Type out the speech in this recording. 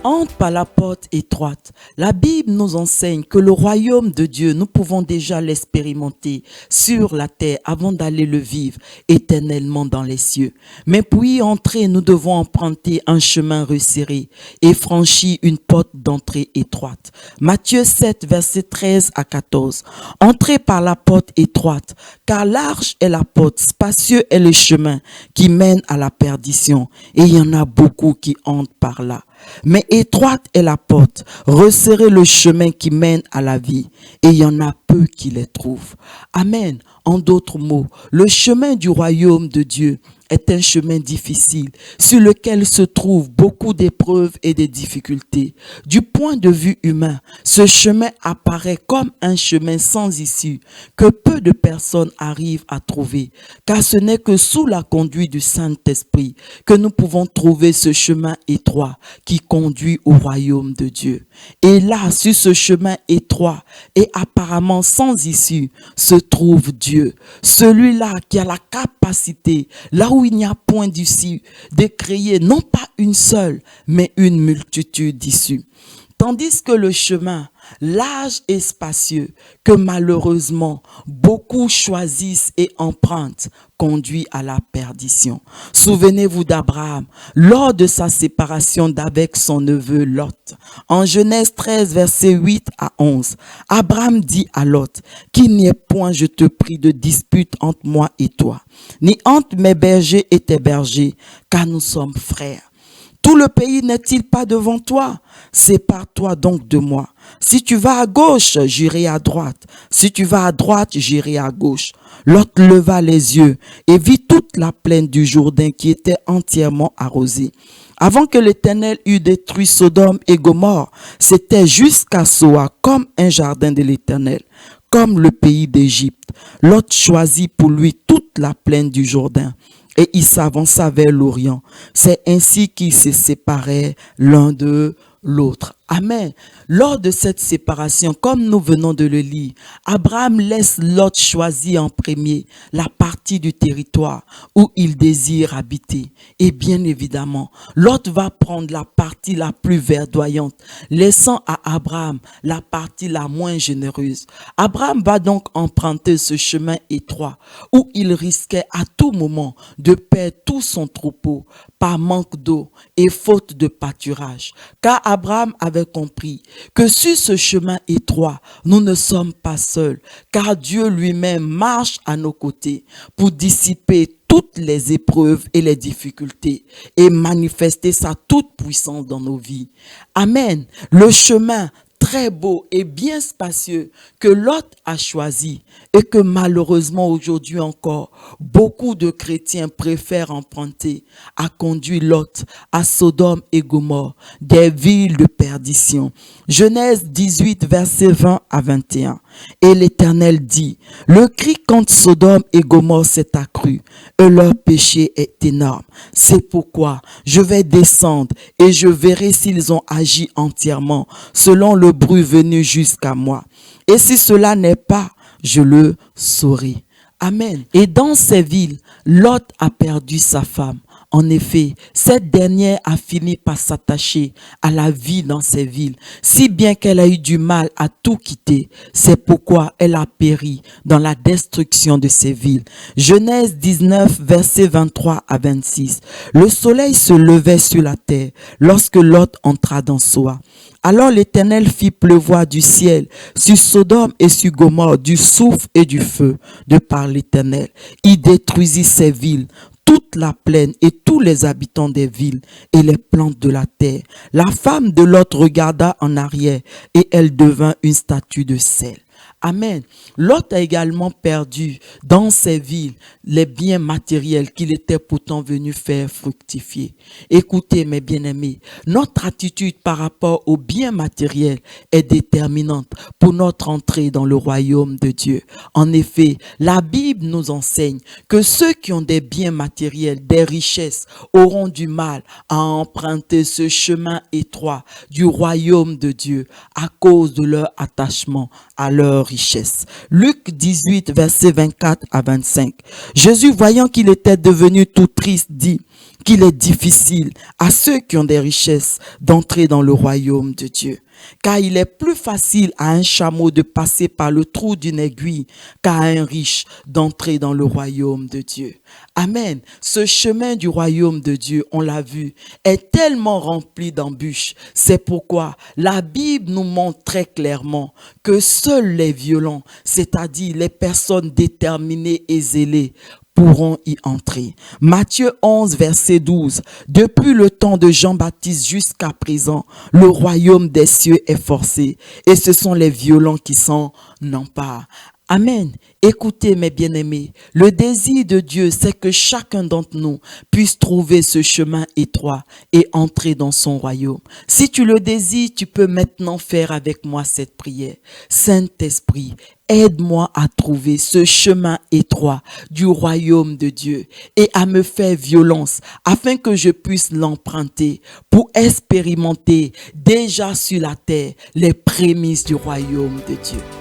Entre par la porte étroite. La Bible nous enseigne que le royaume de Dieu, nous pouvons déjà l'expérimenter sur la terre avant d'aller le vivre éternellement dans les cieux. Mais pour y entrer, nous devons emprunter un chemin resserré et franchir une porte d'entrée étroite. Matthieu 7, versets 13 à 14. Entrez par la porte étroite, car large est la porte, spacieux est le chemin qui mène à la perdition, et il y en a beaucoup qui entrent par là. Mais étroite est la porte, resserrez le chemin qui mène à la vie, et il y en a peu qui les trouvent. Amen. En d'autres mots, le chemin du royaume de Dieu est un chemin difficile sur lequel se trouvent beaucoup d'épreuves et de difficultés. Du point de vue humain, ce chemin apparaît comme un chemin sans issue que peu de personnes arrivent à trouver, car ce n'est que sous la conduite du Saint-Esprit que nous pouvons trouver ce chemin étroit qui conduit au royaume de Dieu. Et là, sur ce chemin étroit et apparemment sans issue, se trouve Dieu, celui-là qui a la capacité, là où il n'y a point d'issue, de créer non pas une seule, mais une multitude d'issues. Tandis que le chemin, large et spacieux, que malheureusement beaucoup choisissent et empruntent, conduit à la perdition. Souvenez-vous d'Abraham, lors de sa séparation d'avec son neveu Lot. En Genèse 13, versets 8 à 11, Abraham dit à Lot, qu'il n'y ait point, je te prie, de dispute entre moi et toi, ni entre mes bergers et tes bergers, car nous sommes frères. Tout le pays n'est-il pas devant toi? Sépare-toi donc de moi. Si tu vas à gauche, j'irai à droite. Si tu vas à droite, j'irai à gauche. Lot leva les yeux et vit toute la plaine du Jourdain qui était entièrement arrosée. Avant que l'Éternel eût détruit Sodome et Gomorrhe, c'était jusqu'à Soa comme un jardin de l'Éternel, comme le pays d'Égypte. Lot choisit pour lui toute la plaine du Jourdain. Et il s'avança vers l'Orient. C'est ainsi qu'ils se séparaient l'un de l'autre. Amen. Lors de cette séparation, comme nous venons de le lire, Abraham laisse Lot choisir en premier la partie du territoire où il désire habiter. Et bien évidemment, Lot va prendre la partie la plus verdoyante, laissant à Abraham la partie la moins généreuse. Abraham va donc emprunter ce chemin étroit où il risquait à tout moment de perdre tout son troupeau par manque d'eau et faute de pâturage. Car Abraham avait compris que sur ce chemin étroit, nous ne sommes pas seuls, car Dieu lui-même marche à nos côtés pour dissiper toutes les épreuves et les difficultés et manifester sa toute puissance dans nos vies. Amen. Le chemin très beau et bien spacieux que Lot a choisi et que malheureusement aujourd'hui encore, beaucoup de chrétiens préfèrent emprunter, a conduit Lot à Sodome et Gomorrhe, des villes de perdition. Genèse 18, versets 20 à 21. Et l'Éternel dit, le cri contre Sodome et Gomorrhe s'est accru, et leur péché est énorme. C'est pourquoi je vais descendre et je verrai s'ils ont agi entièrement, selon le bruit venu jusqu'à moi. Et si cela n'est pas, je le saurai. Amen. Et dans ces villes, Lot a perdu sa femme. En effet, cette dernière a fini par s'attacher à la vie dans ces villes, si bien qu'elle a eu du mal à tout quitter. C'est pourquoi elle a péri dans la destruction de ces villes. Genèse 19, versets 23 à 26. Le soleil se levait sur la terre lorsque Lot entra dans Soa. Alors l'Éternel fit pleuvoir du ciel sur Sodome et sur Gomorrhe du soufre et du feu de par l'Éternel. Il détruisit ces villes, toute la plaine et tous les habitants des villes et les plantes de la terre. La femme de Lot regarda en arrière et elle devint une statue de sel. Amen. Lot a également perdu dans ces villes les biens matériels qu'il était pourtant venu faire fructifier. Écoutez mes bien-aimés, notre attitude par rapport aux biens matériels est déterminante pour notre entrée dans le royaume de Dieu. En effet, la Bible nous enseigne que ceux qui ont des biens matériels, des richesses, auront du mal à emprunter ce chemin étroit du royaume de Dieu à cause de leur attachement à leur richesses. Luc 18, versets 24 à 25. Jésus, voyant qu'il était devenu tout triste, dit qu'il est difficile à ceux qui ont des richesses d'entrer dans le royaume de Dieu. Car il est plus facile à un chameau de passer par le trou d'une aiguille qu'à un riche d'entrer dans le royaume de Dieu. Amen. Ce chemin du royaume de Dieu, on l'a vu, est tellement rempli d'embûches. C'est pourquoi la Bible nous montre très clairement que seuls les violents, c'est-à-dire les personnes déterminées et zélées, pourront y entrer. Matthieu 11, verset 12. Depuis le temps de Jean-Baptiste jusqu'à présent, le royaume des cieux est forcé et ce sont les violents qui s'en emparent. Amen. Écoutez mes bien-aimés, le désir de Dieu, c'est que chacun d'entre nous puisse trouver ce chemin étroit et entrer dans son royaume. Si tu le désires, tu peux maintenant faire avec moi cette prière. Saint-Esprit, aide-moi à trouver ce chemin étroit du royaume de Dieu et à me faire violence afin que je puisse l'emprunter pour expérimenter déjà sur la terre les prémices du royaume de Dieu.